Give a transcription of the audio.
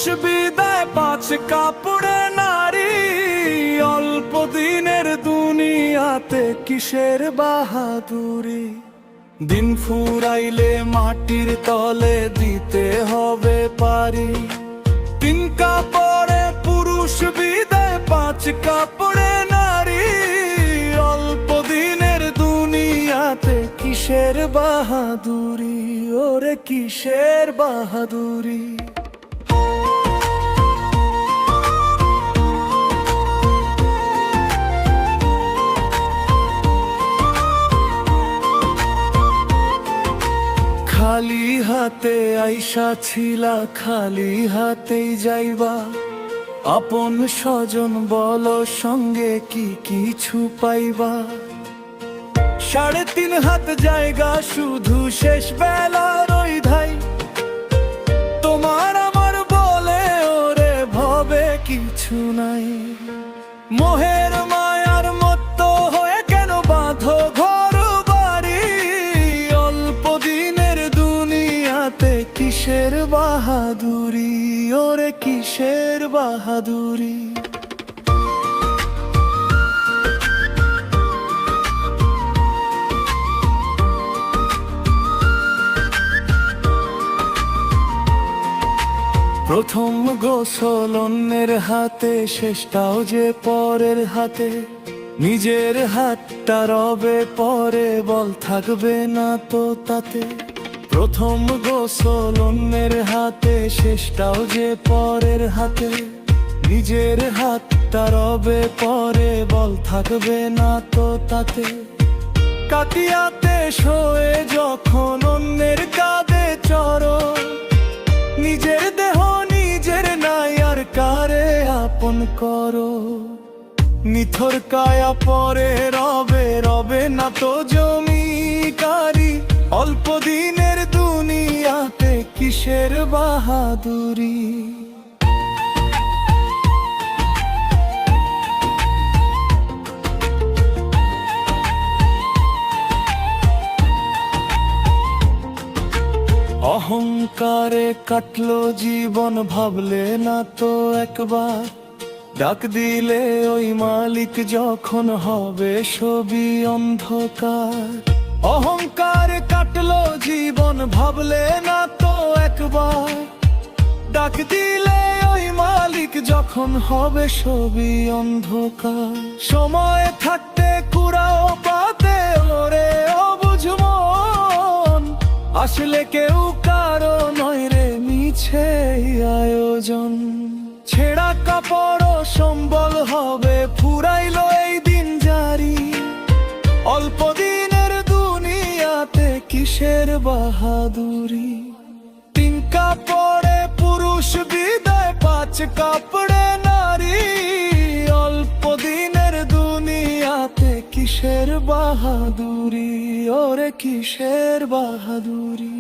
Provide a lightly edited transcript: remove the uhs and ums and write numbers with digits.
পুরুষ বিদায় পাঁচ কাপড়ে নারী, অল্প দিনের দুনিয়াতে কিসের বাহাদুরি। দিন ফুরাইলে মাটির তলে দিতে হবে পারি। তিন কাপড়ে পুরুষ বিদায় পাঁচ কাপড়ে নারী, অল্প দিনের দুনিয়াতে কিসের বাহাদুরি, ওরে কিসের বাহাদুরি। খালি হাতে আইসা ছিলা, খালি হাতেই যাইবা। আপন স্বজন বলো সঙ্গে কি কিছু পাইবা। 3.5 হাত জায়গা শুধু শেষ বেলার ওই ধাই। তোমার আমার বলে ওরে ভবে কিছু নাই। মোহের মায়ার মতো হয়ে কেন বাঁধো ঘর বাড়ি, অল্প দিনের দুনিয়াতে কিসের বাহাদুরি, ওরে কিসের বাহাদুরি। প্রথম গোসল অন্যের হাতে, শেষটাও যে পরের হাতে। নিজের হাতটা রবে পরে, বল থাকবে না তো তাতে। প্রথম গোসল অন্যের হাতে, শেষটাও যে পরের হাতে। নিজের হাতটা রবে পরে, বল থাকবে না তো তাতে। কাটিয়াতে শোয়ে যখন অন্যের কাঁধে চড়ো, নিজের দেহ নিজের নাই আর কারে আপন করো। নিথর কায়া পরে রবে, রবে না তো জমিকারি। অল্প দিনের দুনিয়াতে কিসের বাহাদুরি। অহংকারে কাটলো জীবন, ভাবলে না তো একবার। ডাক দিলে ওই মালিক যখন হবে সবই অন্ধকার। অহংকারে কাটলো জীবন, ভাবলে না তো একবার। ডাক দিলে ওই মালিক যখন হবে সবই অন্ধকার। সময় থাকতে কুড়াও পাতে ওরে অবুঝ মন, আসলে কেউ কারো নয় রে মিছে আয়োজন। ছেঁড়া কাপড় সম্বল হবে, ফুরাইলো এই দিন জারি। অল্প দিনের দুনিয়াতে কিসের বাহাদুরি। 3 কাপড়ে পুরুষ বিদায় পাঁচ কাপড়ে নারী, অল্প দিনের দুনিয়াতে কিসের বাহাদুরি, ওরে কিসের বাহাদুরি।